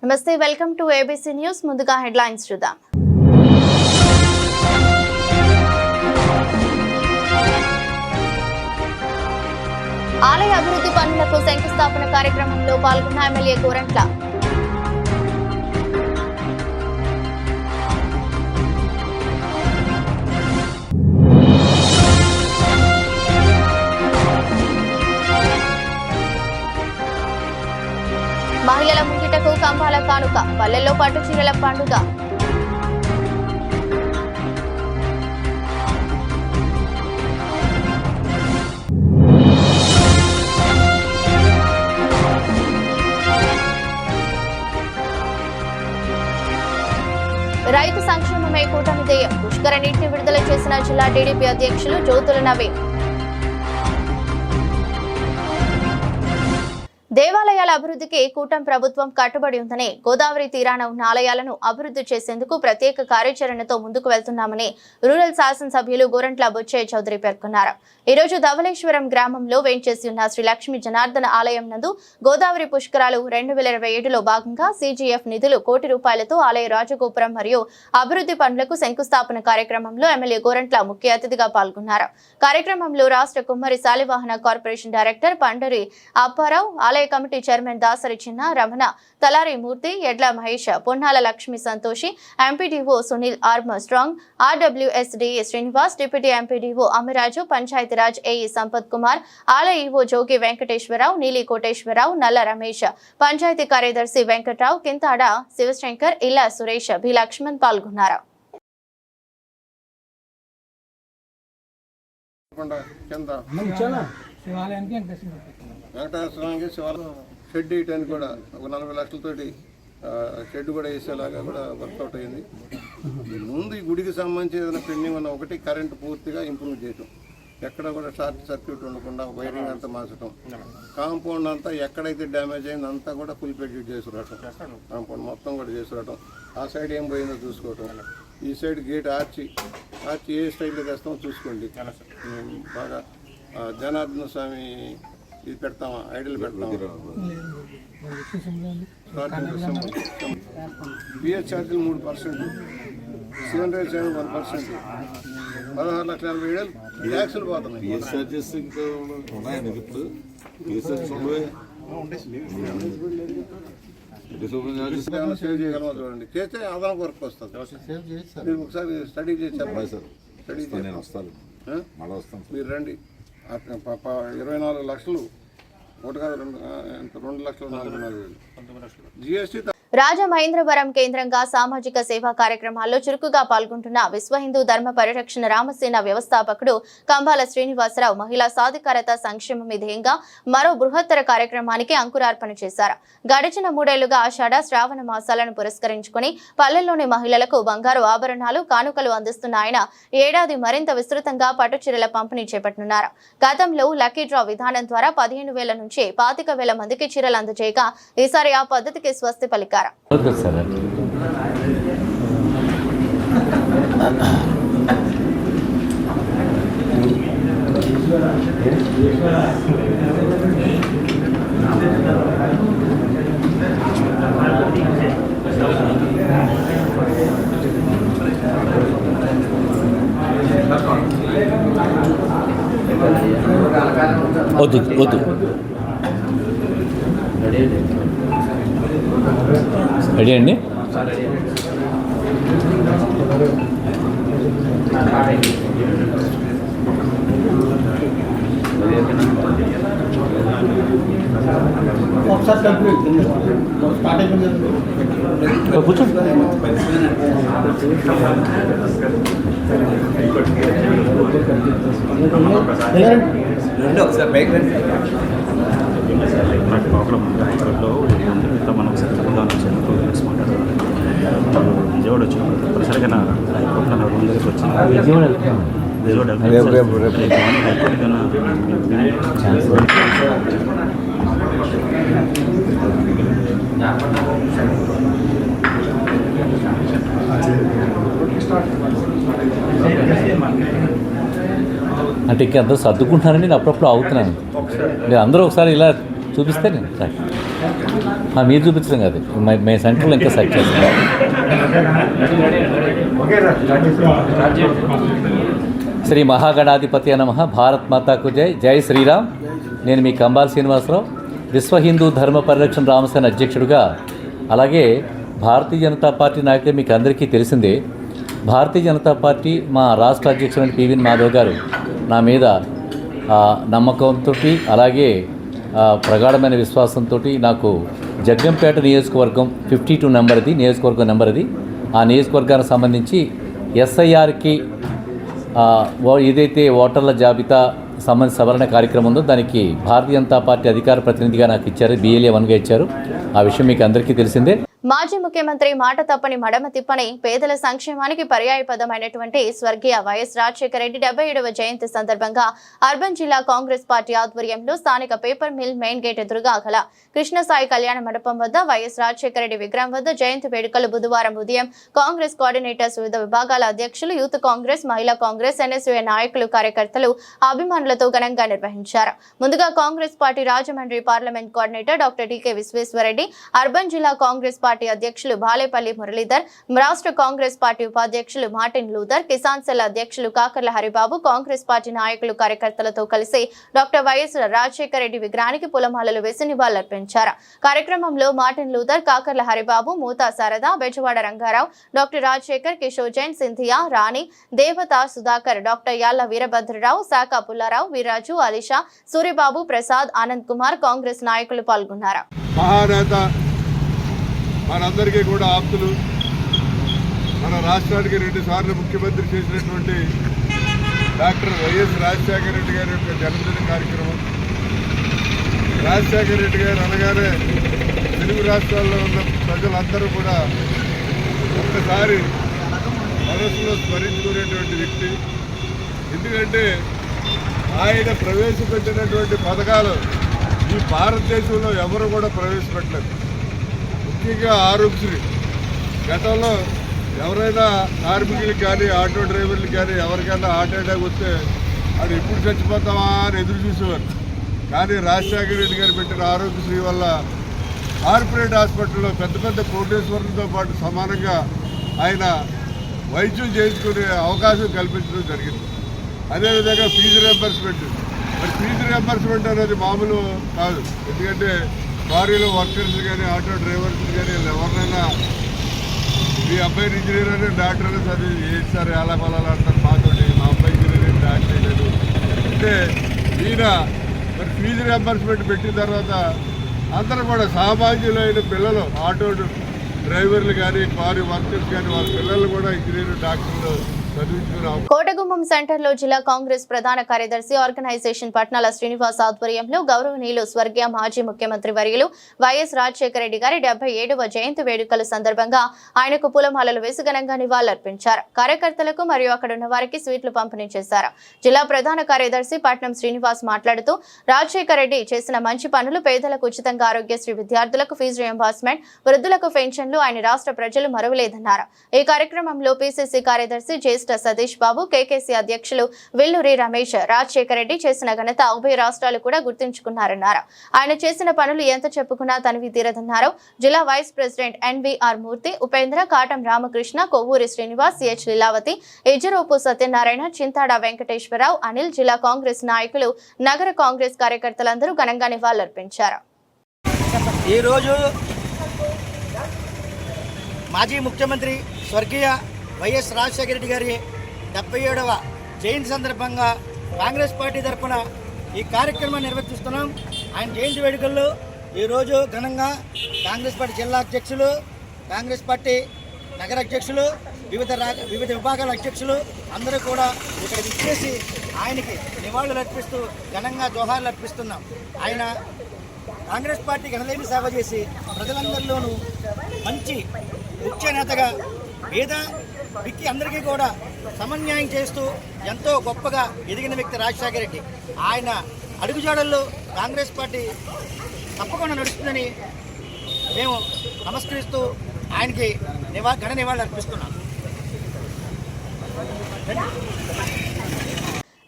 నమస్తే, welcome to ABC news. ముందుగా headlines చూద్దాం. ఆలయ అభివృద్ధి పనులకు శంకుస్థాపన కార్యక్రమంలో పాల్గొన్న ఎమ్మెల్యే గోరంట్ల. మహిళల ముంగిటకు కంబాల కానుక, పల్లెల్లో పట్టు చీరల పండుగ. రైతు సంక్షేమమే కూటమి ధ్యేయం. పుష్కర నీటిని విడుదల చేసిన జిల్లా టీడీపీ అధ్యక్షులు జ్యోతుల నవీన్. దేవాలయాల అభివృద్ధికి కూటమి ప్రభుత్వం కట్టుబడి ఉందని, గోదావరి తీరాన ఉన్న ఆలయాలను అభివృద్ధి చేసేందుకు ప్రత్యేక కార్యాచరణతో ముందుకు వెళ్తున్నామని రూరల్ శాసనసభ్యులు గోరంట్ల బుచ్చయ్య చౌదరి పేర్కొన్నారు. ఈ రోజు ధవళేశ్వరం గ్రామంలో వేంచేసి ఉన్న శ్రీ లక్ష్మీ జనార్దన ఆలయం నందు గోదావరి పుష్కరాలు 2027లో భాగంగా CGF నిధులు ₹1 కోటి ఆలయ రాజగోపురం మరియు అభివృద్ధి పనులకు శంకుస్థాపన కార్యక్రమంలో ఎమ్మెల్యే గోరంట్ల ముఖ్య అతిథిగా పాల్గొన్నారు. కార్యక్రమంలో రాష్ట్ర కుమ్మరి శాలివాహన కార్పొరేషన్ డైరెక్టర్ పండరి అప్పారావు, ఆలయ కమిటీ చైర్మన్ దాసరి చిన్న రమణ, తలారి మూర్తి, ఎడ్ల Mahesh, Ponnala Lakshmi Santoshi, MPDO Sunil Armstrong, RWSD Srinivas, deputy MPDO Amiraju, Panchayati Raj AE Sampath Kumar, ఆలయ ఈవో జోగి వెంకటేశ్వరరావు, నీలి కోటేశ్వరరావు, నల్ల రమేష్, పంచాయతీ కార్యదర్శి వెంకట్రావు, కింతాడ శివశంకర్, ఇల్లా సురేష్, బి లక్ష్మణ్ పాల్గొన్నారు. వెంకటేశ్వరానికి శివాలయం షెడ్ వేయటానికి కూడా ఒక 40 లక్షలతోటి షెడ్ కూడా వేసేలాగా కూడా వర్కౌట్ అయింది. ముందు ఈ గుడికి సంబంధించి ఏదైనా పెండింగ్ ఉన్న ఒకటి కరెంటు పూర్తిగా ఇంప్రూవ్ చేయటం, ఎక్కడ కూడా షార్ట్ సర్క్యూట్ ఉండకుండా వైరింగ్ అంతా మార్చడం, కాంపౌండ్ అంతా ఎక్కడైతే డ్యామేజ్ అయింది అంతా కూడా ఫుల్ పెడ్యూట్ చేసుకురావటం, కాంపౌండ్ మొత్తం కూడా చేసుకురావటం, ఆ సైడ్ ఏం పోయిందో చూసుకోవటం, ఈ సైడ్ గేట్ ఆర్చి ఏ స్టైల్లో తెస్తామో చూసుకోండి. బాగా జనార్దన స్వామి ఇది పెడతామా, ఐడియల్ పెడతామా, బిఎస్ ఛార్జీలు 3%, సివన్ రైస్ 1%, 16,40,000 ట్యాక్సులు పోతున్నాయి. సేవ్ చేయగలమో చూడండి, చేస్తే అదనపు వర్క్ వస్తుంది. మీరు ఒకసారి స్టడీ చేసి చెప్పాలి సార్, స్టడీ మీరు రండి. 24 లక్షలు, 2,04,4,000 GST. రాజమహేంద్రవరం కేంద్రంగా సామాజిక సేవా కార్యక్రమాల్లో చురుకుగా పాల్గొంటున్న విశ్వ హిందూ ధర్మ పరిరక్షణ రామసేన వ్యవస్థాపకుడు కంబాల శ్రీనివాసరావు మహిళా సాధికారత సంక్షేమం ధ్యేయంగా మరో బృహత్తర కార్యక్రమానికి అంకురార్పణ చేశారు. గడిచిన 3 ఏళ్లుగా ఆషాఢ శ్రావణ మాసాలను పురస్కరించుకుని పల్లెల్లోని మహిళలకు బంగారు ఆభరణాలు కానుకలు అందిస్తున్న ఆయన ఏడాది మరింత విస్తృతంగా పట్టుచీరల పంపిణీ చేపట్టనున్నారు. గతంలో లక్కీ డ్రా విధానం ద్వారా 15,000 నుంచి 25,000 మందికి చీరలు అందజేయగా ఈసారి ఆ పద్ధతికి స్వస్తి పలికారు. రెడీ అండి. కూర్చో. ఒకసారి బైక్ నాకు ప్రాబ్లం ఉంది. హైదరాబాద్లో అందరితో మనం చెప్పుకుందాం విజయవాడ వచ్చినప్పుడు తప్పనిసరిగా నా హైకోర్టులో నా రూమ్ దగ్గరికి వచ్చింది. విజయవాడ అంటే ఇంకా అందరూ సర్దుకుంటున్నారని నేను అప్పుడప్పుడు అవుతున్నాను. నేను అందరూ ఒకసారి ఇలా చూపిస్తే నేను సార్ మీరు చూపించడం కాదు మీ సెంటర్లో ఇంకా సెర్చ్ చేస్తాను. శ్రీ మహాగణాధిపతి నమః. భారత్ మాతాకు జై. జై శ్రీరామ్. నేను మీ కంబాల్ శ్రీనివాసరావు, విశ్వ హిందూ ధర్మ పరిరక్షణ రామసేన అధ్యక్షుడిగా, అలాగే భారతీయ జనతా పార్టీ నాయకులు మీకు అందరికీ తెలిసిందే. భారతీయ జనతా పార్టీ మా రాష్ట్ర అధ్యక్షుడు పివి మాధవ్ గారు నా మీద నమ్మకంతో, అలాగే ప్రగాఢమైన విశ్వాసంతో నాకు జగ్గంపేట నియోజకవర్గం 52 నెంబర్ది నియోజకవర్గం నెంబర్ది, ఆ నియోజకవర్గానికి సంబంధించి ఎస్ఐఆర్కి ఏదైతే ఓటర్ల జాబితా సంబంధించి సవరణ కార్యక్రమం ఉందో దానికి భారతీయ జనతా పార్టీ అధికార ప్రతినిధిగా నాకు ఇచ్చారు, BLA 1గా ఇచ్చారు. ఆ విషయం మీకు అందరికీ తెలిసిందే. మాజీ ముఖ్యమంత్రి మాట తప్పని మడమ తిప్పని పేదల సంక్షేమానికి పర్యాయపదమైనటువంటి స్వర్గీయ వైఎస్ రాజశేఖర రెడ్డి 77వ జయంతి సందర్భంగా అర్బన్ జిల్లా కాంగ్రెస్ పార్టీ ఆధ్వర్యంలో స్థానిక పేపర్ మిల్ మెయిన్ గేట్ ఎదురుగా గల కృష్ణసాయి కళ్యాణ మండపం వద్ద వైఎస్ రాజశేఖర రెడ్డి విగ్రహం వద్ద జయంతి వేడుకలు బుధవారం ఉదయం కాంగ్రెస్ కోఆర్డినేటర్స్ వివిధ విభాగాల అధ్యక్షులు, యూత్ కాంగ్రెస్, మహిళా కాంగ్రెస్, NSUA నాయకులు, కార్యకర్తలు, అభిమానులతో ఘనంగా నిర్వహించారు. ముందుగా Congress party Rajahmundry parliament coordinator doctor D K. Visweswarareddy, urban జిల్లా కాంగ్రెస్ పార్టీ అధ్యక్షులు బాలేపల్లి మురళీధర్, రాష్ట్ర కాంగ్రెస్ పార్టీ ఉపాధ్యక్షులు మార్టిన్ లూథర్, కిసాన్ సెల్ అధ్యక్షులు కాకర్ల హరిబాబు, కాంగ్రెస్ పార్టీ నాయకులు, కార్యకర్తలతో కలిసి డాక్టర్ వైఎస్ రాజశేఖర రెడ్డి విగ్రహానికి పూలమాలలు వేసి నివాళులర్పించారు. కార్యక్రమంలో Martin Luther, Kakarla Haribabu, Mutha Sarada, Bezawada Rangarao, doctor Rajasekhar, Kishore Jain, Scindia, Rani, Devata, Sudhakar, doctor Yalla Veerabhadrarao, శాఖ పుల్లారావు, వీర్రాజు, అలీషా, సూర్యబాబు, ప్రసాద్, ఆనంద్ కుమార్, కాంగ్రెస్ నాయకులు పాల్గొన్నారు. మనందరికీ కూడా ఆప్తులు, మన రాష్ట్రానికి 2 సార్లు ముఖ్యమంత్రి చేసినటువంటి డాక్టర్ వైఎస్ రాజశేఖర రెడ్డి గారి యొక్క జన్మదిన కార్యక్రమం. రాజశేఖర రెడ్డి గారు అనగానే తెలుగు రాష్ట్రాల్లో ఉన్న ప్రజలందరూ కూడా ఒక్కసారి మనసులో స్మరించుకునేటువంటి వ్యక్తి. ఎందుకంటే ఆయన ప్రవేశపెట్టినటువంటి పథకాలు ఈ భారతదేశంలో ఎవరు కూడా ప్రవేశపెట్టలేదు. ముఖ్యంగా ఆరోగ్యశ్రీ. గతంలో ఎవరైనా కార్మికులకు కానీ, ఆటో డ్రైవర్లకు కానీ ఎవరికైనా హార్ట్ అటాక్ వస్తే అది ఎప్పుడు చచ్చిపోతామా అని ఎదురు చూసేవారు. కానీ రాజశేఖర రెడ్డి గారు పెట్టిన ఆరోగ్యశ్రీ వల్ల కార్పొరేట్ హాస్పిటల్లో పెద్ద పెద్ద కోటేశ్వరులతో పాటు సమానంగా ఆయన వైద్యం చేయించుకునే అవకాశం కల్పించడం జరిగింది. అదేవిధంగా ఫీజు రియంబర్స్మెంట్. మరి ఫీజు రియంబర్స్మెంట్ అనేది మామూలు కాదు. ఎందుకంటే లారీలో వర్కర్స్ కానీ, ఆటో డ్రైవర్స్ కానీ ఎవరినైనా మీ అబ్బాయిని ఇంజనీర్ అని, డాక్టర్ అని చదివి చేస్తారు, ఎలా పొలాలు అంటారు మాతోటి, మా అబ్బాయి ఇంజనీరింగ్ డాక్టర్ చేయలేదు అంటే ఈయన మరి ఫీజు రియంబర్స్మెంట్ పెట్టిన తర్వాత అందరూ కూడా సామాన్యులైన పిల్లలు, ఆటో డ్రైవర్లు కానీ, కారు వర్కర్స్ కానీ వాళ్ళ పిల్లలు కూడా ఇంజనీర్, డాక్టర్లు కోటగుమ్మం సెంటర్లో జిల్లా కాంగ్రెస్ ప్రధాన కార్యదర్శి ఆర్గనైజేషన్ పట్నాల శ్రీనివాస్ ఆధ్వర్యంలో గౌరవనీయులు స్వర్గీయ మాజీ ముఖ్యమంత్రి వర్యులు వైఎస్ రాజశేఖర రెడ్డి గారి 77వ జయంతి వేడుకల సందర్భంగా ఆయనకు పూలమాలలు వేసి ఘనంగా నివాళులర్పించారు. కార్యకర్తలకు మరియు అక్కడున్న వారికి స్వీట్లు పంపిణీ చేశారు. జిల్లా ప్రధాన కార్యదర్శి పట్నం శ్రీనివాస్ మాట్లాడుతూ రాజశేఖర రెడ్డి చేసిన మంచి పనులు, పేదలకు ఉచితంగా ఆరోగ్యశ్రీ, విద్యార్థులకు ఫీజు రియంబర్స్మెంట్, వృద్ధులకు పెన్షన్లు ఆయన రాష్ట్ర ప్రజలు మరువలేదన్నారు. ఈ కార్యక్రమంలో PCC కార్యదర్శి జ్యేష్ఠ సతీష్ బాబు, KKC అధ్యక్షులు విల్లూరి రమేష్, రాజశేఖర రెడ్డి చేసిన ఘనత ఉభయ రాష్ట్రాలు కూడా గుర్తుంచుకున్నారన్నారు. ఆయన చేసిన పనులు ఎంత చెప్పుకున్నా తనివి తీరదన్నారు. జిల్లా వైస్ ప్రెసిడెంట్ NVR మూర్తి, ఉపేంద్ర, కాటం రామకృష్ణ, కొవ్వూరి శ్రీనివాస్, CH లీలావతి, ఎజరోపు సత్యనారాయణ, చింతాడ వెంకటేశ్వరరావు, అనిల్, జిల్లా కాంగ్రెస్ నాయకులు, నగర కాంగ్రెస్ కార్యకర్తలందరూ ఘనంగా నివాళులర్పించారు. ఈరోజు మాజీ ముఖ్యమంత్రి స్వర్గీయ వైఎస్ రాజశేఖర రెడ్డి గారి 77వ జయంతి సందర్భంగా కాంగ్రెస్ పార్టీ తరఫున ఈ కార్యక్రమాన్ని నిర్వర్తిస్తున్నాం. ఆయన జయంతి వేడుకల్లో ఈరోజు ఘనంగా కాంగ్రెస్ పార్టీ జిల్లా అధ్యక్షులు, కాంగ్రెస్ పార్టీ నగర అధ్యక్షులు, వివిధ విభాగాల అధ్యక్షులు అందరూ కూడా ఇక్కడ విచ్చేసి ఆయనకి నివాళులు అర్పిస్తూ ఘనంగా జోహార్లు అర్పిస్తున్నాం. ఆయన కాంగ్రెస్ పార్టీకి ఎనలేని సేవ చేసి ప్రజలందరిలోనూ మంచి ముఖ్య నేతగా పేద వ్యక్తి అందరికీ కూడా సమన్యాయం చేస్తూ ఎంతో గొప్పగా ఎదిగిన వ్యక్తి రాజశేఖర రెడ్డి. ఆయన అడుగుజాడల్లో కాంగ్రెస్ పార్టీ తప్పకుండా నడుస్తుందని మేము నమస్కరిస్తూ ఆయనకి ఘన నివాళులు అర్పిస్తున్నాం.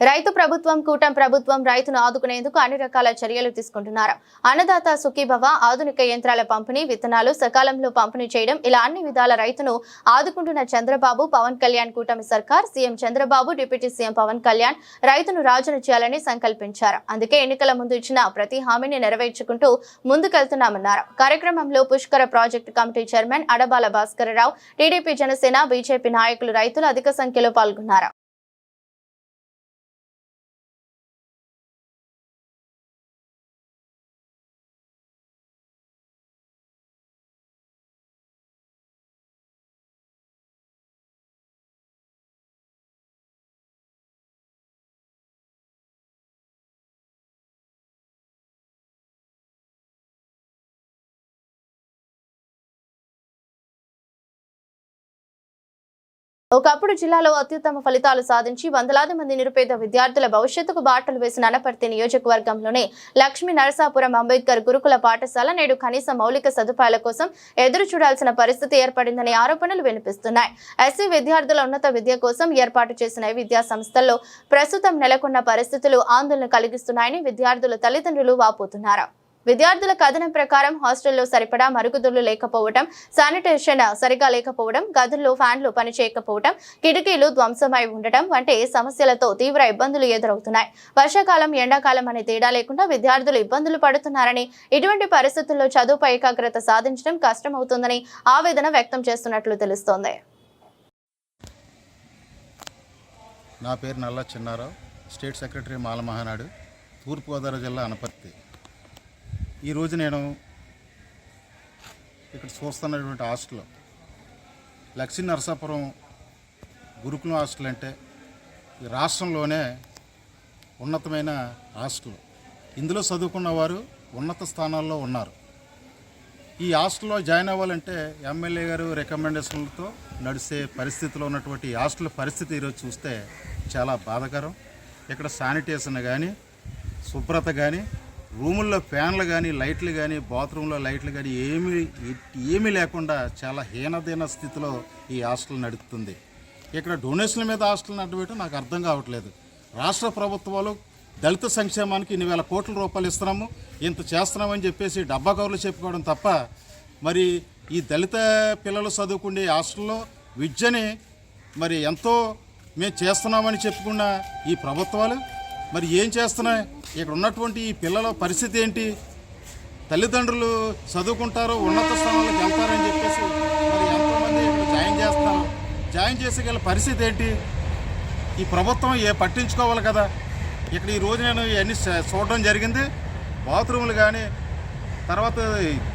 రైతు ప్రభుత్వం కూటమి ప్రభుత్వం రైతును ఆదుకునేందుకు అన్ని రకాల చర్యలు తీసుకుంటున్నారు. అన్నదాత సుఖీభవ, ఆధునిక యంత్రాల పంపిణీ, విత్తనాలు సకాలంలో పంపిణీ చేయడం, ఇలా అన్ని విధాల రైతును ఆదుకుంటున్న చంద్రబాబు పవన్ కళ్యాణ్ కూటమి సర్కార్. CM Chandrababu, deputy CM Pavan Kalyan రైతును రాజును చేయాలని సంకల్పించారు. అందుకే ఎన్నికల ముందు ఇచ్చిన ప్రతి హామీని నెరవేర్చుకుంటూ ముందుకెళ్తున్నామన్నారు. కార్యక్రమంలో Pushkara project committee chairman Adabala Bhaskararao, TDP, Janasena, BJP నాయకులు, రైతులు అధిక సంఖ్యలో పాల్గొన్నారు. ఒకప్పుడు జిల్లాలో అత్యుత్తమ ఫలితాలు సాధించి వందలాది మంది నిరుపేద విద్యార్థుల భవిష్యత్తుకు బాటలు వేసిన అనపర్తి నియోజకవర్గంలోనే లక్ష్మీ నరసాపురం అంబేద్కర్ గురుకుల పాఠశాల నేడు కనీస మౌలిక సదుపాయాల కోసం ఎదురు చూడాల్సిన పరిస్థితి ఏర్పడిందనే ఆరోపణలు వినిపిస్తున్నాయి. ఎస్సీ విద్యార్థుల ఉన్నత విద్య కోసం ఏర్పాటు చేసిన విద్యా సంస్థల్లో ప్రస్తుతం నెలకొన్న పరిస్థితులు ఆందోళన కలిగిస్తున్నాయని విద్యార్థుల తల్లిదండ్రులు వాపోతున్నారు. విద్యార్థుల కథనం ప్రకారం హాస్టల్లో సరిపడా మరుగుదొడ్లు లేకపోవడం, శానిటేషన్ సరిగా లేకపోవడం, గదుల్లో ఫ్యాన్లు పనిచేయకపోవడం, కిటికీలు ధ్వంసమై ఉండటం వంటి సమస్యలతో తీవ్ర ఇబ్బందులు ఎదురవుతున్నాయి. వర్షాకాలం, ఎండాకాలం అనే తేడా లేకుండా విద్యార్థులు ఇబ్బందులు పడుతున్నారని, ఇటువంటి పరిస్థితుల్లో చదువుపై ఏకాగ్రత సాధించడం కష్టమవుతుందని ఆవేదన వ్యక్తం చేస్తున్నట్లు తెలుస్తోంది. నా పేరు నల్ల చిన్నారావు, స్టేట్ సెక్రటరీ మాల మహానాడు, తూర్పుగోదావరి జిల్లా అనపర్తి. ఈరోజు నేను ఇక్కడ చూస్తున్నటువంటి హాస్టల్ లక్ష్మీ నరసాపురం గురుకులం హాస్టల్ అంటే ఈ రాష్ట్రంలోనే ఉన్నతమైన హాస్టల్. ఇందులో చదువుకున్న వారు ఉన్నత స్థానాల్లో ఉన్నారు. ఈ హాస్టల్లో జాయిన్ అవ్వాలంటే ఎమ్మెల్యే గారు రికమెండేషన్లతో నడిచే పరిస్థితిలో ఉన్నటువంటి హాస్టల్ పరిస్థితి ఈరోజు చూస్తే చాలా బాధాకరం. ఇక్కడ శానిటేషన్ కానీ, శుభ్రత కానీ, రూముల్లో ఫ్యాన్లు కానీ, లైట్లు కానీ, బాత్రూంలో లైట్లు కానీ ఏమీ లేకుండా చాలా హీనదీన స్థితిలో ఈ హాస్టల్ నడుస్తుంది. ఇక్కడ డొనేషన్ల మీద హాస్టల్ నడవటం నాకు అర్థం కావట్లేదు. రాష్ట్ర ప్రభుత్వాలు దళిత సంక్షేమానికి ఇన్ని వేల కోట్ల రూపాయలు ఇస్తున్నాము, ఇంత చేస్తున్నామని చెప్పేసి డబ్బా కవర్లు చెప్పుకోవడం తప్ప మరి ఈ దళిత పిల్లలు చదువుకునే హాస్టల్లో విద్యని మరి ఎంతో మేము చేస్తున్నామని చెప్పుకున్న ఈ ప్రభుత్వాలు మరి ఏం చేస్తున్నాయి? ఇక్కడ ఉన్నటువంటి ఈ పిల్లల పరిస్థితి ఏంటి? తల్లిదండ్రులు చదువుకుంటారు, ఉన్నత స్థానాలకు వెళ్తారని చెప్పేసి మరి ఎంతోమంది ఇక్కడ జాయిన్ చేస్తున్నారు. జాయిన్ చేసేగల పరిస్థితి ఏంటి? ఈ ప్రభుత్వం పట్టించుకోవాలి కదా. ఇక్కడ ఈరోజు నేను ఇవన్నీ చూడడం జరిగింది. బాత్రూములు కానీ, తర్వాత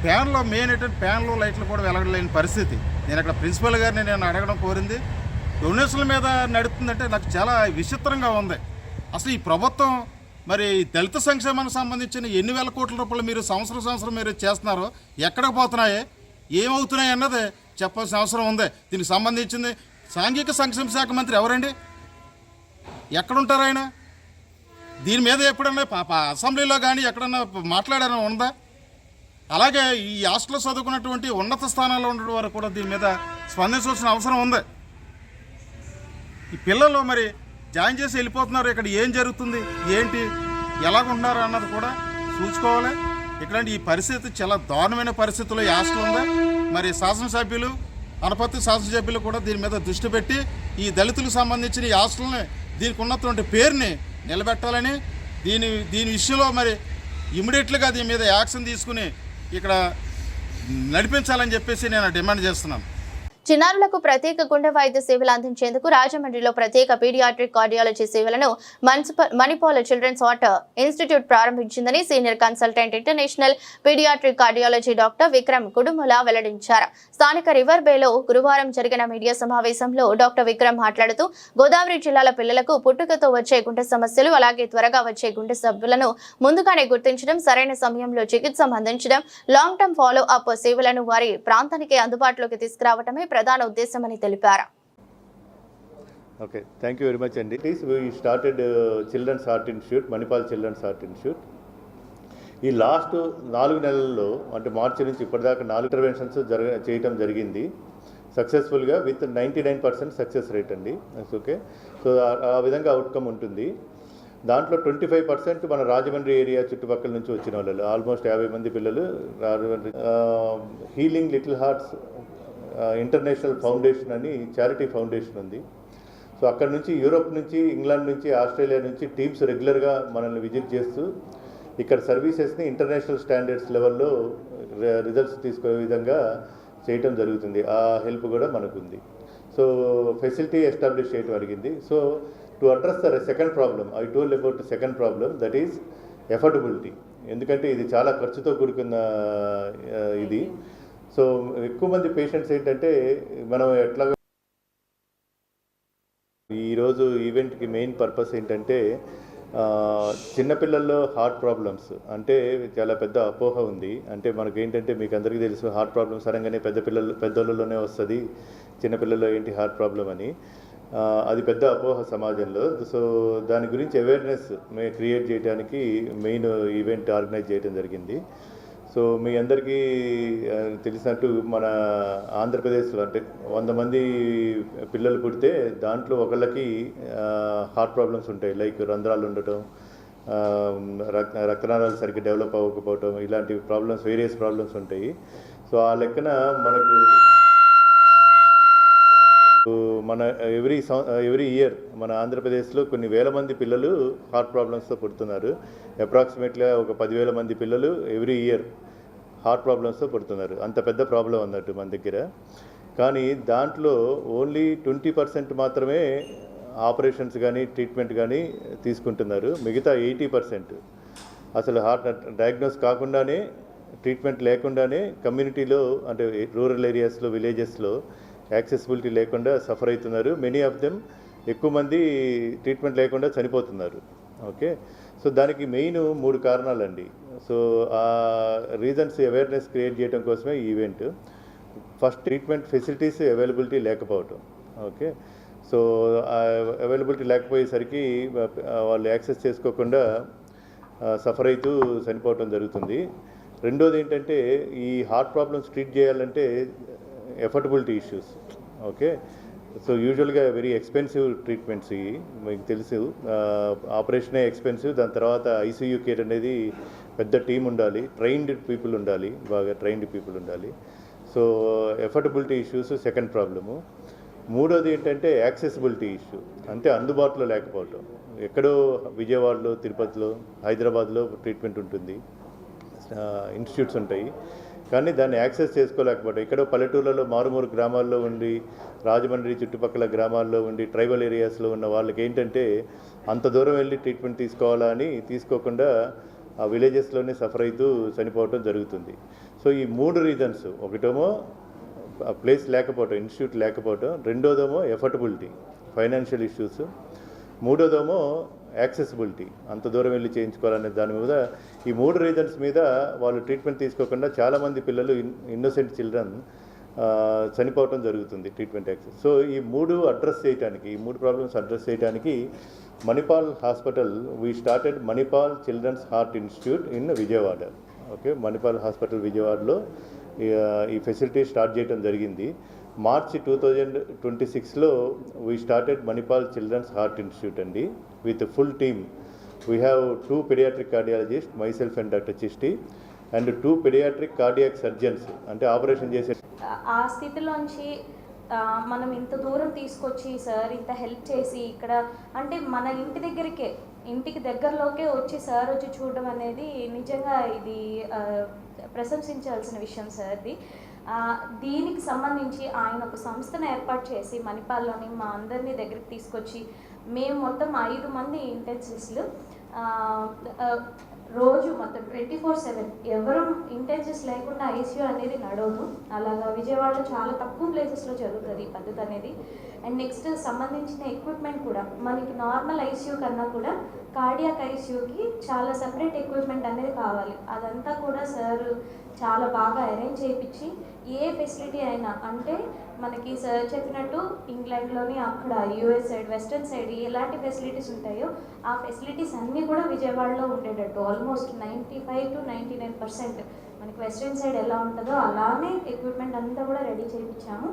ఫ్యాన్లో మెయిన్ ఏంటంటే ఫ్యాన్లు, లైట్లు కూడా వెలగలేని పరిస్థితి. నేను అక్కడ ప్రిన్సిపల్ గారిని నేను అడగడం కోరింది. డొనేషన్ల మీద నడుపుతుందంటే నాకు చాలా విచిత్రంగా ఉంది. అసలు ఈ ప్రభుత్వం మరి దళిత సంక్షేమానికి సంబంధించిన ఎన్ని వేల కోట్ల రూపాయలు మీరు సంవత్సరం మీరు చేస్తున్నారో ఎక్కడికి పోతున్నాయి, ఏమవుతున్నాయి అన్నది చెప్పాల్సిన అవసరం ఉంది. దీనికి సంబంధించింది సాంఘిక సంక్షేమ శాఖ మంత్రి ఎవరండి? ఎక్కడుంటారు ఆయన? దీని మీద ఎప్పుడన్నా అసెంబ్లీలో కానీ ఎక్కడన్నా మాట్లాడారని ఉందా? అలాగే ఈ హాస్టల్లో చదువుకున్నటువంటి ఉన్నత స్థానాల్లో ఉండడం వరకు కూడా దీని మీద స్పందించవలసిన అవసరం ఉంది. ఈ పిల్లలు మరి జాయిన్ చేసి వెళ్ళిపోతున్నారు. ఇక్కడ ఏం జరుగుతుంది, ఏంటి, ఎలాగుంటున్నారు అన్నది కూడా చూసుకోవాలి. ఇట్లాంటి ఈ పరిస్థితి చాలా దారుణమైన పరిస్థితుల్లో ఈ హాస్టల్ ఉంది. మరి శాసనసభ్యులు, అనపర్తి శాసనసభ్యులు కూడా దీని మీద దృష్టి పెట్టి ఈ దళితులకు సంబంధించిన ఈ హాస్టల్ని, దీనికి ఉన్నటువంటి పేరుని నిలబెట్టాలని, దీని విషయంలో మరి ఇమ్మీడియట్గా దీని మీద యాక్షన్ తీసుకుని ఇక్కడ నడిపించాలని చెప్పేసి నేను డిమాండ్ చేస్తున్నాను. చిన్నారులకు ప్రత్యేక గుండె వైద్య సేవలు అందించేందుకు రాజమండ్రిలో ప్రత్యేక పీడియాట్రిక్ కార్డియాలజీ సేవలను మణిపాల్ చిల్డ్రన్స్ హార్ట్ ఇన్స్టిట్యూట్ ప్రారంభించిందని senior consultant international paediatric cardiology doctor Vikram Kudumula వెల్లడించారు. స్థానిక రివర్ బేలో గురువారం జరిగిన మీడియా సమావేశంలో డాక్టర్ విక్రమ్ మాట్లాడుతూ గోదావరి జిల్లాల పిల్లలకు పుట్టుకతో వచ్చే గుండె సమస్యలు, అలాగే త్వరగా వచ్చే గుండె సభ్యులను ముందుగానే గుర్తించడం, సరైన సమయంలో చికిత్స అందించడం, లాంగ్ టర్మ్ ఫాలో అప్ సేవలను వారి ప్రాంతానికి అందుబాటులోకి తీసుకురావడమే ప్రధాన ఉద్దేశమని తెలిపారు. Okay, thank you very much. And we started Children's Heart Institute, Manipal Children's Heart Institute. ఈ లాస్ట్ 4 నెలల్లో అంటే మార్చి నుంచి ఇప్పటిదాకా 4 ఇంటర్వెన్షన్స్ చేయటం జరిగింది సక్సెస్ఫుల్గా విత్ 99% సక్సెస్ రేట్ అండి. ఓకే, సో ఆ విధంగా అవుట్కమ్ ఉంటుంది. దాంట్లో 25% మన రాజమండ్రి ఏరియా చుట్టుపక్కల నుంచి వచ్చిన వాళ్ళు, ఆల్మోస్ట్ 50 మంది పిల్లలు Rajahmundry. Healing little hearts international foundation అని చారిటీ ఫౌండేషన్ ఉంది. సో అక్కడ నుంచి యూరోప్ నుంచి, ఇంగ్లాండ్ నుంచి, ఆస్ట్రేలియా నుంచి టీమ్స్ రెగ్యులర్గా మనల్ని విజిట్ చేస్తూ ఇక్కడ సర్వీసెస్ని ఇంటర్నేషనల్ స్టాండర్డ్స్ లెవెల్లో రిజల్ట్స్ తీసుకునే విధంగా చేయటం జరుగుతుంది. ఆ హెల్ప్ కూడా మనకుంది. సో ఫెసిలిటీ ఎస్టాబ్లిష్ చేయడం జరిగింది. So to address the second problem, I told about second problem, that is affordability. ఎందుకంటే ఇది చాలా ఖర్చుతో కూడుకున్న ఇది. సో ఎక్కువ మంది పేషెంట్స్ ఏంటంటే మనం ఎట్లా ఈరోజు ఈవెంట్కి మెయిన్ పర్పస్ ఏంటంటే చిన్నపిల్లల్లో హార్ట్ ప్రాబ్లమ్స్ అంటే చాలా పెద్ద అపోహ ఉంది. అంటే మనకేంటంటే మీకు అందరికీ తెలుసు, హార్ట్ ప్రాబ్లమ్స్ అనగానే పెద్దోళ్ళలోనే వస్తుంది, చిన్నపిల్లల్లో ఏంటి హార్ట్ ప్రాబ్లం అని. అది పెద్ద అపోహ సమాజంలో. సో దాని గురించి అవేర్నెస్ క్రియేట్ చేయడానికి మెయిన్ ఈవెంట్ ఆర్గనైజ్ చేయడం జరిగింది. సో మీ అందరికీ తెలిసినట్టు మన ఆంధ్రప్రదేశ్లో అంటే 100 మంది పిల్లలు పుడితే దాంట్లో ఒకళ్ళకి హార్ట్ ప్రాబ్లమ్స్ ఉంటాయి. లైక్ రంధ్రాలు ఉండటం, రక్తనాళాలు సరిగ్గా డెవలప్ అవ్వకపోవటం, ఇలాంటి ప్రాబ్లమ్స్, వేరియస్ ప్రాబ్లమ్స్ ఉంటాయి. సో ఆ లెక్కన మన ఎవ్రీ ఇయర్ మన ఆంధ్రప్రదేశ్లో కొన్ని వేల మంది పిల్లలు హార్ట్ ప్రాబ్లమ్స్తో పుడుతున్నారు. అప్రాక్సిమేట్గా ఒక 10,000 మంది పిల్లలు ఎవ్రీ ఇయర్ హార్ట్ ప్రాబ్లమ్స్తో పుడుతున్నారు. అంత పెద్ద ప్రాబ్లం అన్నట్టు మన దగ్గర. కానీ దాంట్లో ఓన్లీ 20% మాత్రమే ఆపరేషన్స్ కానీ ట్రీట్మెంట్ కానీ తీసుకుంటున్నారు. మిగతా 80% అసలు హార్ట్ డయాగ్నోస్ కాకుండానే, ట్రీట్మెంట్ లేకుండానే కమ్యూనిటీలో అంటే రూరల్ ఏరియాస్లో, విలేజెస్లో యాక్సెసిబిలిటీ లేకుండా సఫర్ అవుతున్నారు. మెనీ ఆఫ్ దెమ్, ఎక్కువ మంది ట్రీట్మెంట్ లేకుండా చనిపోతున్నారు. ఓకే, సో దానికి మెయిన్ 3 కారణాలండి. సో ఆ రీజన్స్ అవేర్నెస్ క్రియేట్ చేయడం కోసమే ఈ event. First, treatment facilities availability లేకపోవటం. ఓకే, సో అవైలబిలిటీ లేకపోయేసరికి వాళ్ళు యాక్సెస్ చేసుకోకుండా సఫర్ అవుతూ చనిపోవటం జరుగుతుంది. రెండోది ఏంటంటే ఈ హార్ట్ ప్రాబ్లమ్స్ ట్రీట్ చేయాలంటే ఎఫర్డబిలిటీ ఇష్యూస్. ఓకే, సో యూజువల్గా వెరీ ఎక్స్పెన్సివ్ ట్రీట్మెంట్స్ ఇవి మీకు తెలుసు. ఆపరేషనే ఎక్స్పెన్సివ్, దాని తర్వాత ఐసీయూ కేర్ అనేది పెద్ద టీం ఉండాలి, ట్రైన్డ్ పీపుల్ ఉండాలి, బాగా ట్రైన్డ్ పీపుల్ ఉండాలి. So affordability issues second problem. మూడోది ఏంటంటే యాక్సెసిబిలిటీ ఇష్యూ, అంటే అందుబాటులో లేకపోవటం. ఎక్కడో విజయవాడలో, తిరుపతిలో, హైదరాబాద్లో ట్రీట్మెంట్ ఉంటుంది, ఇన్స్టిట్యూట్స్ ఉంటాయి, కానీ దాన్ని యాక్సెస్ చేసుకోలేకపోవడం. ఎక్కడో పల్లెటూళ్ళలో, మారుమూరు గ్రామాల్లో ఉండి, రాజమండ్రి చుట్టుపక్కల గ్రామాల్లో ఉండి, ట్రైబల్ ఏరియాస్లో ఉన్న వాళ్ళకి ఏంటంటే అంత దూరం వెళ్ళి ట్రీట్మెంట్ తీసుకోవాలా అని తీసుకోకుండా ఆ విలేజెస్లోనే సఫర్ అవుతూ చనిపోవటం జరుగుతుంది. సో ఈ 3 రీజన్స్, ఒకటేమో ప్లేస్ లేకపోవటం, ఇన్స్టిట్యూట్ లేకపోవటం, రెండోదేమో ఎఫర్డబిలిటీ, ఫైనాన్షియల్ ఇష్యూస్, మూడోదేమో యాక్సెసిబిలిటీ, అంత దూరం వెళ్ళి చేయించుకోవాలనే దాని మీద, ఈ 3 రీజన్స్ మీద వాళ్ళు ట్రీట్మెంట్ తీసుకోకుండా చాలామంది పిల్లలు, ఇన్నోసెంట్ చిల్డ్రన్ చనిపోవటం జరుగుతుంది ట్రీట్మెంట్ యాక్సెస్. సో ఈ 3 అడ్రస్ చేయడానికి, ఈ 3 ప్రాబ్లమ్స్ అడ్రస్ చేయడానికి Manipal hospital, we started Manipal children's heart institute in Vijayawada. Okay, Manipal hospital విజయవాడలో ఈ ఫెసిలిటీ స్టార్ట్ చేయడం జరిగింది. మార్చి 2026లో we started Manipal children's heart institute అండి, with full team. We have 2 pediatric cardiologists, myself and Dr. Chisti, and 2 pediatric cardiac surgeons, అంటే operation చేసే. ఆ స్థితిలోంచి మనం ఇంత దూరం తీసుకొచ్చి సార్ ఇంత హెల్ప్ చేసి ఇక్కడ అంటే మన ఇంటి దగ్గరికే, ఇంటికి దగ్గరలోకే వచ్చి సార్ వచ్చి చూడడం అనేది నిజంగా ఇది ప్రశంసించాల్సిన విషయం సార్ది. దీనికి సంబంధించి ఆయన ఒక సంస్థను ఏర్పాటు చేసి మణిపాల్లోని మా అందరినీ దగ్గరికి తీసుకొచ్చి, మేము మొత్తం 5 మంది ఇంటెన్సివ్స్లు, రోజు మొత్తం 24/7 ఎవరు ఇంటెన్సివ్స్ లేకుండా ఐసీయూ అనేది నడవదు. అలాగా విజయవాడలో చాలా తక్కువ ప్లేసెస్లో జరుగుతుంది ఈ పద్ధతి అనేది. అండ్ నెక్స్ట్ సంబంధించిన ఎక్విప్మెంట్ కూడా మనకి నార్మల్ ఐసీయూ కన్నా కూడా కార్డియాక్ ఐసీయూకి చాలా సెపరేట్ ఎక్విప్మెంట్ అనేది కావాలి. అదంతా కూడా సార్ చాలా బాగా అరేంజ్ చేయించి, ఏ ఫెసిలిటీ అయినా అంటే మనకి సార్ చెప్పినట్టు ఇంగ్లాండ్లోని అక్కడ యూఎస్ సైడ్, వెస్టర్న్ సైడ్ ఎలాంటి ఫెసిలిటీస్ ఉంటాయో ఆ ఫెసిలిటీస్ అన్నీ కూడా విజయవాడలో ఉండేటట్టు ఆల్మోస్ట్ 95 to 99% మనకి వెస్టర్న్ సైడ్ ఎలా ఉంటుందో అలానే ఎక్విప్మెంట్ అంతా కూడా రెడీ చేయించాము.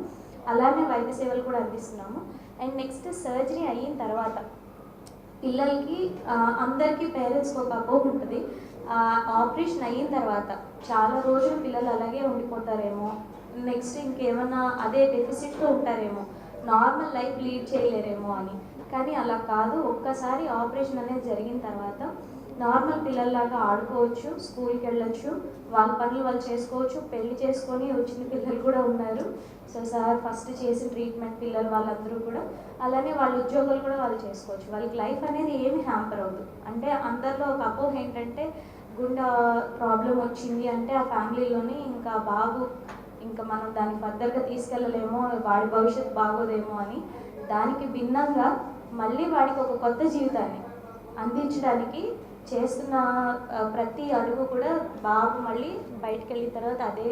అలానే వైద్య సేవలు కూడా అందిస్తున్నాము. అండ్ నెక్స్ట్ సర్జరీ అయిన తర్వాత పిల్లలకి అందరికీ పేరెంట్స్కి ఒక అపోహ ఉంటుంది. ఆపరేషన్ అయిన తర్వాత చాలా రోజులు పిల్లలు అలాగే ఉండిపోతారేమో, నెక్స్ట్ ఇంకేమైనా అదే డెఫిసిట్తో ఉంటారేమో, నార్మల్ లైఫ్ లీడ్ చేయలేరేమో అని. కానీ అలా కాదు. ఒక్కసారి ఆపరేషన్ అనేది జరిగిన తర్వాత నార్మల్ పిల్లల్లాగా ఆడుకోవచ్చు, స్కూల్కి వెళ్ళొచ్చు, వాళ్ళ పనులు వాళ్ళు చేసుకోవచ్చు, పెళ్లి చేసుకొని వచ్చిన పిల్లలు కూడా ఉన్నారు. సో సార్ ఫస్ట్ చేసిన ట్రీట్మెంట్ పిల్లలు వాళ్ళందరూ కూడా అలానే వాళ్ళ ఉద్యోగాలు కూడా వాళ్ళు చేసుకోవచ్చు. వాళ్ళకి లైఫ్ అనేది ఏమి హ్యాంపర్ అవుతుంది. అంటే అందరిలో ఒక అపోహ ఏంటంటే గుండె ప్రాబ్లం వచ్చింది అంటే ఆ ఫ్యామిలీలోని ఇంకా బాబు ఇంకా మనం దాన్ని ఫర్దర్గా తీసుకెళ్ళలేమో, వాడి భవిష్యత్తు బాగోదేమో అని. దానికి భిన్నంగా మళ్ళీ వాడికి ఒక కొత్త జీవితాన్ని అందించడానికి చేస్తున్న ప్రతి అడుగు కూడా బాబు మళ్ళీ బయటకు వెళ్ళిన తర్వాత అదే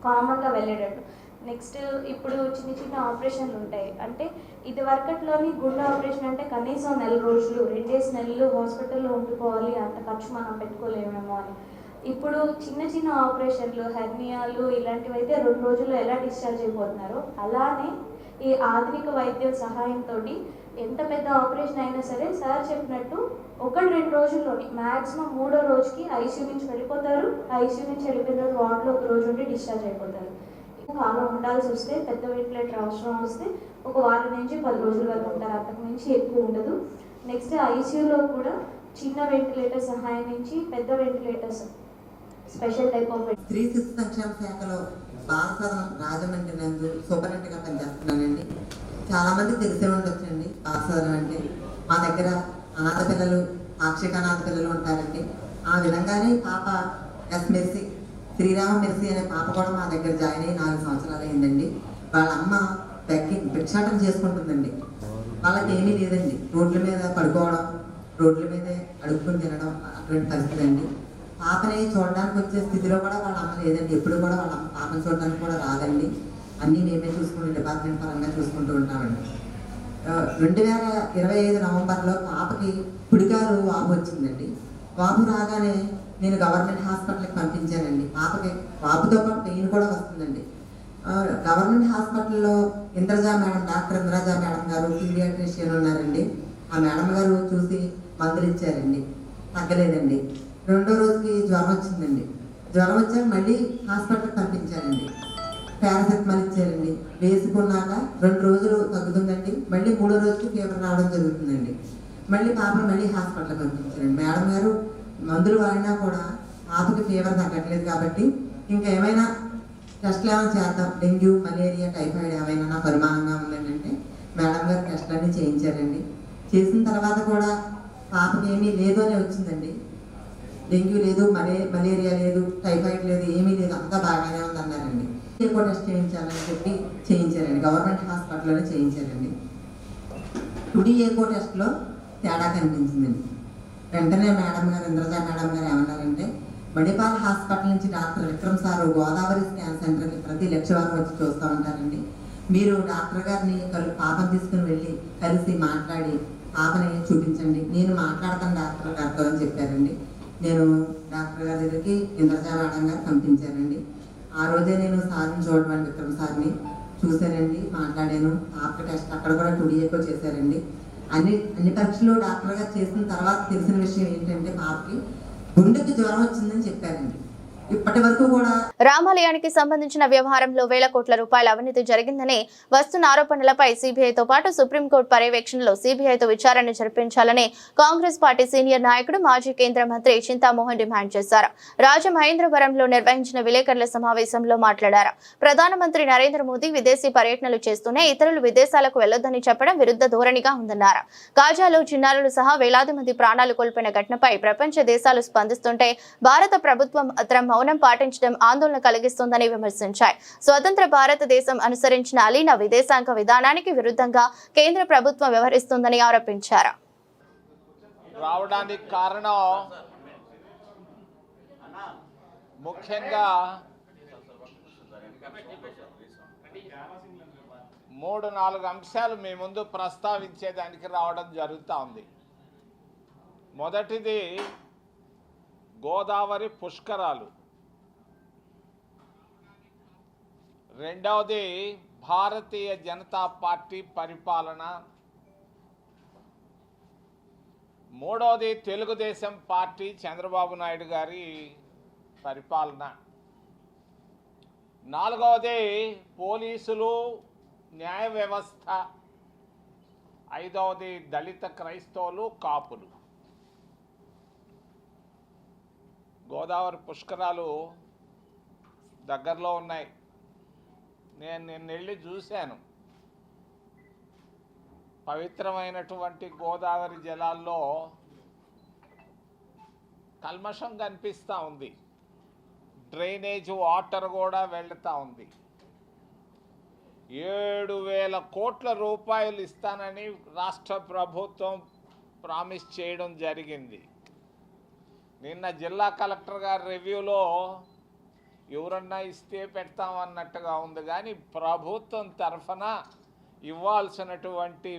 కామన్గా వెళ్ళేటట్టు. నెక్స్ట్ ఇప్పుడు చిన్న చిన్న ఆపరేషన్లు ఉంటాయి. అంటే ఇది వరకట్లోని గుండె ఆపరేషన్ అంటే కనీసం 4 రోజులు 2 నెలలు హాస్పిటల్లో ఉండిపోవాలి, అంత ఖర్చు మనం పెట్టుకోలేమేమో అని. ఇప్పుడు చిన్న చిన్న ఆపరేషన్లు, హెర్నియాలు ఇలాంటివి అయితే 2 రోజుల్లో ఎలా డిశ్చార్జ్ అయిపోతున్నారు. అలానే ఈ ఆధునిక వైద్యం సహాయంతో ఎంత పెద్ద ఆపరేషన్ అయినా సరే సార్ చెప్పినట్టు 1-2 రోజుల్లోని మ్యాక్సిమం 3వ రోజుకి ఐసీయూ నుంచి వెళ్ళిపోతారు. ఐసీయూ నుంచి వెళ్ళిపోయిన తర్వాత వార్డులో 1 రోజు ఉండి డిశ్చార్జ్ అయిపోతారు. అలా ఉండాల్సి వస్తే పెద్ద వెంటిలేటర్ అవసరం వస్తే 1 వారం నుంచి 10 రోజుల వరకు ఉంటారు, అంతకు మించి ఎక్కువ ఉండదు. నెక్స్ట్ ఐసీయూలో కూడా చిన్న వెంటిలేటర్ సహాయం నుంచి పెద్ద వెంటిలేటర్స్ స్పెషల్ టైప్ ఆఫ్ స్త్రీ శిశు సంక్షేమ శాఖలో బాలసదనం రాజమండ్రి నందు సూపరింటెండెంట్గా పనిచేస్తున్నానండి. చాలా మందికి తెలిసే ఉండొచ్చండి బాలసదనం అంటే. మా దగ్గర అనాథ పిల్లలు, పాక్షిక అనాథ పిల్లలు ఉంటారండి. ఆ విధంగానే పాప ఎస్ మెర్సీ, శ్రీరామ మెర్సీ అనే పాప కూడా మా దగ్గర జాయిన్ అయ్యి 4 సంవత్సరాలు అయిందండి. వాళ్ళ అమ్మ భిక్షాటన చేసుకుంటుందండి. వాళ్ళకి ఏమీ లేదండి. రోడ్ల మీద పడుకోవడం, రోడ్ల మీదే అడుక్కుని తినడం అటువంటి పరిస్థితి అండి. పాపని చూడడానికి వచ్చే స్థితిలో కూడా వాళ్ళ అమ్మ లేదండి. ఎప్పుడు కూడా వాళ్ళ అమ్మ పాపని చూడడానికి కూడా రాదండి. అన్నీ మేమే చూసుకుంటూ డిపార్ట్మెంట్ పరంగా చూసుకుంటూ ఉంటామండి. 2025 నవంబర్లో పాపకి పుడికారు వాపు వచ్చిందండి. వాపు రాగానే నేను గవర్నమెంట్ హాస్పిటల్కి పంపించానండి. పాపకి వాపుతో పాటు పెయిన్ కూడా వస్తుందండి. గవర్నమెంట్ హాస్పిటల్లో డాక్టర్ ఇంద్రజా మేడం గారు పీడియాట్రిషియన్ ఉన్నారండి. ఆ మేడం గారు చూసి మందులు ఇచ్చారండి, తగ్గలేదండి. 2వ రోజుకి జ్వరం వచ్చిందండి. జ్వరం వచ్చాక మళ్ళీ హాస్పిటల్కి పంపించానండి. పారాసెటమాల్ ఇచ్చారండి. వేసుకున్నాక 2 రోజులు తగ్గుతుందండి. మళ్ళీ 3వ రోజుకి ఫీవర్ రావడం జరుగుతుందండి. మళ్ళీ పాపను మళ్ళీ హాస్పిటల్కి పంపించారండి. మేడం గారు మందులు వాడినా కూడా పాపకి ఫీవర్ తగ్గట్లేదు కాబట్టి ఇంకా ఏమైనా టెస్ట్లు ఏమైనా చేద్దాం, డెంగ్యూ, మలేరియా, టైఫాయిడ్ ఏమైనా నా పరిమాణంగా ఉందంటే మేడం గారు టెస్ట్లన్నీ చేయించారండి. చేసిన తర్వాత కూడా పాపకి ఏమీ లేదు అని వచ్చిందండి. డెంగ్యూ లేదు, మలేరియా లేదు, టైఫాయిడ్ లేదు, ఏమీ లేదు, అంతా బాగానే ఉందన్నారండి. ఏకో టెస్ట్ చేయించాలని చెప్పి చేయించారండి. గవర్నమెంట్ హాస్పిటల్లోనే చేయించారండి. టుడి ఏకో టెస్ట్లో తేడా కనిపించిందండి. వెంటనే మేడం గారు, ఇంద్రజా మేడం గారు ఏమన్నారంటే, మణిపాల్ హాస్పిటల్ నుంచి doctor Vikram sir Godavari scan సెంటర్కి ప్రతి లక్షవారం వచ్చి చూస్తూ ఉంటారండి. మీరు డాక్టర్ గారిని పాపను తీసుకుని వెళ్ళి కలిసి మాట్లాడి పాపని చూపించండి, నేను మాట్లాడతాను డాక్టర్ గారితో అని చెప్పారండి. నేను డాక్టర్ గారి దగ్గరికి ఇంద్రజా మేడం గారు పంపించానండి. ఆ రోజే నేను సార్ని చూడమని విక్రమ్ సార్ని చూశానండి, మాట్లాడాను. పాప టెస్ట్ అక్కడ కూడా టుడి ఏకో చేశారండి. అన్ని పరీక్షలు డాక్టర్ గారు చేసిన తర్వాత తెలిసిన విషయం ఏంటంటే పాపకి గుండెకి జ్వరం వచ్చిందని చెప్పారండి. ఇప్పటి వరకు కూడా రామాలయానికి సంబంధించిన వ్యవహారంలో వేల కోట్ల రూపాయల అవినీతి జరిగిందని వస్తున్న ఆరోపణలపై సీబీఐతో పాటు సుప్రీంకోర్టు పర్యవేక్షణలో సీబీఐతో విచారణ జరిపించాలని కాంగ్రెస్ పార్టీ సీనియర్ నాయకుడు మాజీ కేంద్ర మంత్రి చింతామోహన్ డిమాండ్ చేశారు. రాజమహేంద్రవరంలో నిర్వహించిన విలేకరుల సమావేశంలో మాట్లాడారు. ప్రధానమంత్రి నరేంద్ర మోదీ విదేశీ పర్యటనలు చేస్తూనే ఇతరులు విదేశాలకు వెళ్లొద్దని చెప్పడం విరుద్ధ ధోరణిగా ఉందన్నారు. కాజాలో చిన్నారులు సహా వేలాది మంది ప్రాణాలు కోల్పోయిన ఘటనపై ప్రపంచ దేశాలు స్పందిస్తుంటే భారత ప్రభుత్వం మాత్రం మౌనం పాటించడం ఆందోళన కలిగిస్తోందని విమర్శించాయి. స్వతంత్ర భారతదేశం అనుసరించిన అలీన విదేశాంగ విధానానికి విరుద్ధంగా కేంద్ర ప్రభుత్వం వ్యవహరిస్తోందని ఆరోపించారు. రావడానికి కారణం ముఖ్యంగా 3-4 అంశాలు మీ ముందు ప్రస్తావించేదానికి రావడం జరుగుతూ ఉంది. మొదటిది గోదావరి పుష్కరాలు, రెండవది భారతీయ జనతా పార్టీ పరిపాలన, మూడవది తెలుగుదేశం పార్టీ చంద్రబాబు నాయుడు గారి పరిపాలన. నాలుగవది పోలీసులు, న్యాయ వ్యవస్థ. ఐదవది దళిత క్రైస్తవులు, కాపులు. గోదావరి పుష్కరాలు దగ్గరలో ఉన్నాయి. నేను నిన్న వెళ్ళి చూశాను. పవిత్రమైనటువంటి గోదావరి జలాల్లో కల్మషం కనిపిస్తూ ఉంది. డ్రైనేజ్ వాటర్ కూడా వెళ్తూ ఉంది. 7,000 కోట్ల రూపాయలు ఇస్తానని రాష్ట్ర ప్రభుత్వం ప్రామిస్ చేయడం జరిగింది. నిన్న జిల్లా కలెక్టర్ గారి రివ్యూలో ఎవరన్నా ఇస్తే పెడతామన్నట్టుగా ఉంది, కానీ ప్రభుత్వం తరఫున ఇవ్వాల్సినటువంటి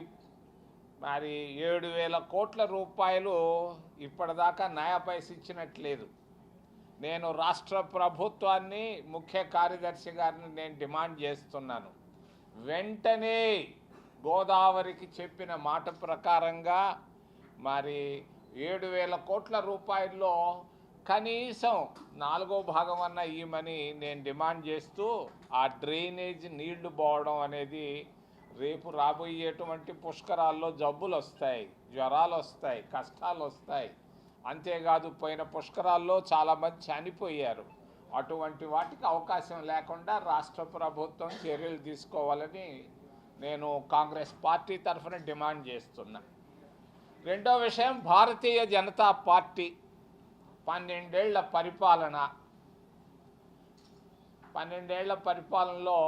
మరి 7,000 కోట్ల రూపాయలు ఇప్పటిదాకా నయా పైస ఇచ్చినట్లేదు. నేను రాష్ట్ర ప్రభుత్వాన్ని, ముఖ్య కార్యదర్శి గారిని నేను డిమాండ్ చేస్తున్నాను, వెంటనే గోదావరికి చెప్పిన మాట ప్రకారంగా మరి 7,000 కోట్ల రూపాయల్లో కనీసం 4వ భాగం అన్న ఇవ్వమని నేను డిమాండ్ చేస్తూ, ఆ డ్రైనేజ్ నీళ్లు పోవడం అనేది రేపు రాబోయేటువంటి పుష్కరాల్లో జబ్బులు వస్తాయి, జ్వరాలు వస్తాయి, కష్టాలు వస్తాయి. అంతేకాదు పోయిన పుష్కరాల్లో చాలామంది చనిపోయారు. అటువంటి వాటికి అవకాశం లేకుండా రాష్ట్ర ప్రభుత్వం చర్యలు తీసుకోవాలని నేను కాంగ్రెస్ పార్టీ తరఫున డిమాండ్ చేస్తున్నా. రెండో విషయం, భారతీయ జనతా పార్టీ 12 ఏళ్ల పరిపాలన. 12 ఏళ్ల పరిపాలనలో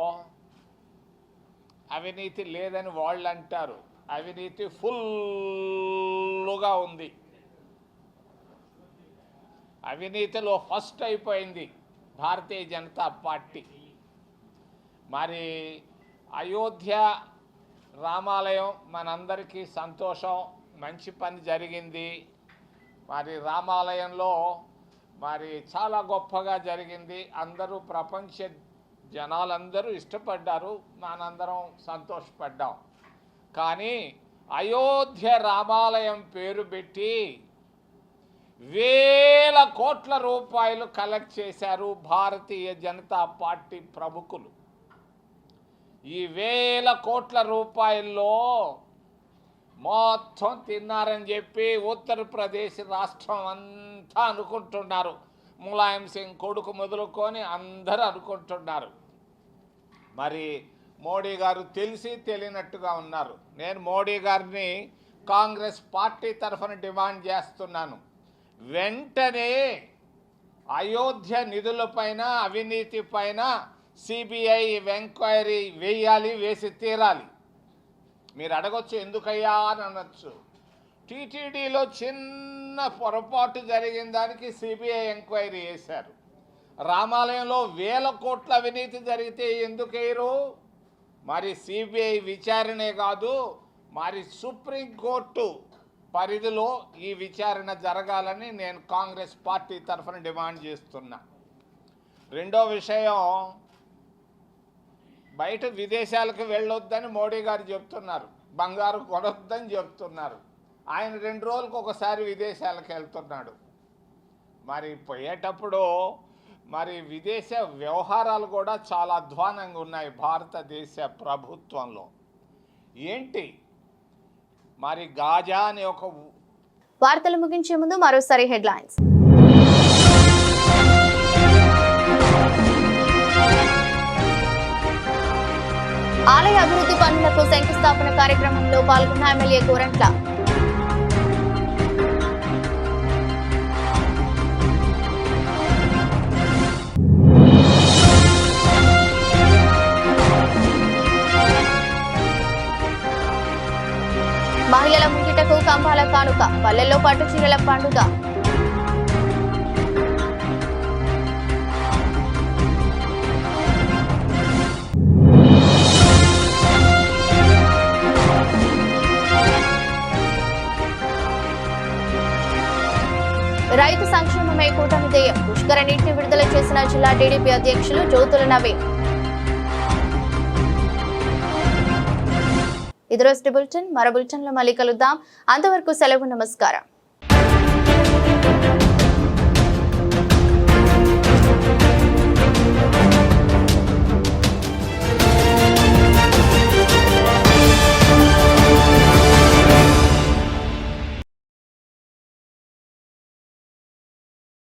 అవినీతి లేదని వాళ్ళు అంటారు. అవినీతి ఫుల్గా ఉంది. అవినీతిలో ఫస్ట్ అయిపోయింది భారతీయ జనతా పార్టీ. మరి అయోధ్య రామాలయం మనందరికీ సంతోషం, మంచి పని జరిగింది. మరి రామాలయంలో మరి చాలా గొప్పగా జరిగింది. అందరూ ప్రపంచ జనాలందరూ ఇష్టపడ్డారు, మనందరం సంతోషపడ్డాం. కానీ అయోధ్య రామాలయం పేరు పెట్టి 1,000 కోట్ల రూపాయలు కలెక్ట్ చేశారు భారతీయ జనతా పార్టీ ప్రముఖులు. ఈ 1,000 కోట్ల రూపాయల్లో మొత్తం తిన్నారని చెప్పి ఉత్తరప్రదేశ్ రాష్ట్రం అంతా అనుకుంటున్నారు. ములాయం సింగ్ కొడుకు మొదలుకొని అందరూ అనుకుంటున్నారు. మరి మోడీ గారు తెలిసి తెలియనట్టుగా ఉన్నారు. నేను మోడీ గారిని కాంగ్రెస్ పార్టీ తరఫున డిమాండ్ చేస్తున్నాను, వెంటనే అయోధ్య నిధులపైన, అవినీతి పైన సిబిఐ ఎంక్వైరీ వేయాలి, వేసి తీరాలి. మీరు అడగొచ్చు ఎందుకయ్యా అని అనొచ్చు. టీటీడీలో చిన్న పొరపాటు జరిగిన దానికి సిబిఐ ఎంక్వైరీ చేశారు. రామాలయంలో 1,000 కోట్ల అవినీతి జరిగితే ఎందుకు వేయరు? మరి సిబిఐ విచారణే కాదు, మరి సుప్రీంకోర్టు పరిధిలో ఈ విచారణ జరగాలని నేను కాంగ్రెస్ పార్టీ తరఫున డిమాండ్ చేస్తున్నా. రెండో విషయం, బయట విదేశాలకు వెళ్ళొద్దని మోడీ గారు చెప్తున్నారు, బంగారు కొనొద్దని చెప్తున్నారు. ఆయన 2 రోజులకు ఒకసారి విదేశాలకు వెళ్తున్నాడు. మరి పోయేటప్పుడు మరి విదేశ వ్యవహారాలు కూడా చాలా అధ్వానంగా ఉన్నాయి భారతదేశ ప్రభుత్వంలో. ఏంటి మరి గాజా అనే ఒక వార్తలు ముగించే ముందు మరోసారి హెడ్లైన్స్. ఆలయ అభివృద్ధి పనులకు శంకుస్థాపన కార్యక్రమంలో పాల్గొన్న ఎమ్మెల్యే గోరంట్ల. మహిళల ముంగిటకు కంబాల కానుక, పల్లెల్లో పట్టు చీరల పండుగ. రైతు సంక్షేమమే కూటమి ధ్యేయం. పుష్కర నీటిని విడుదల చేసిన జిల్లా టీడీపీ అధ్యక్షులు జ్యోతుల నవీన్. ఇది రోజు బులెటిన్. మరో బులెటిన్లో మళ్ళీ కలుద్దాం. అంతవరకు సెలవు. నమస్కారం.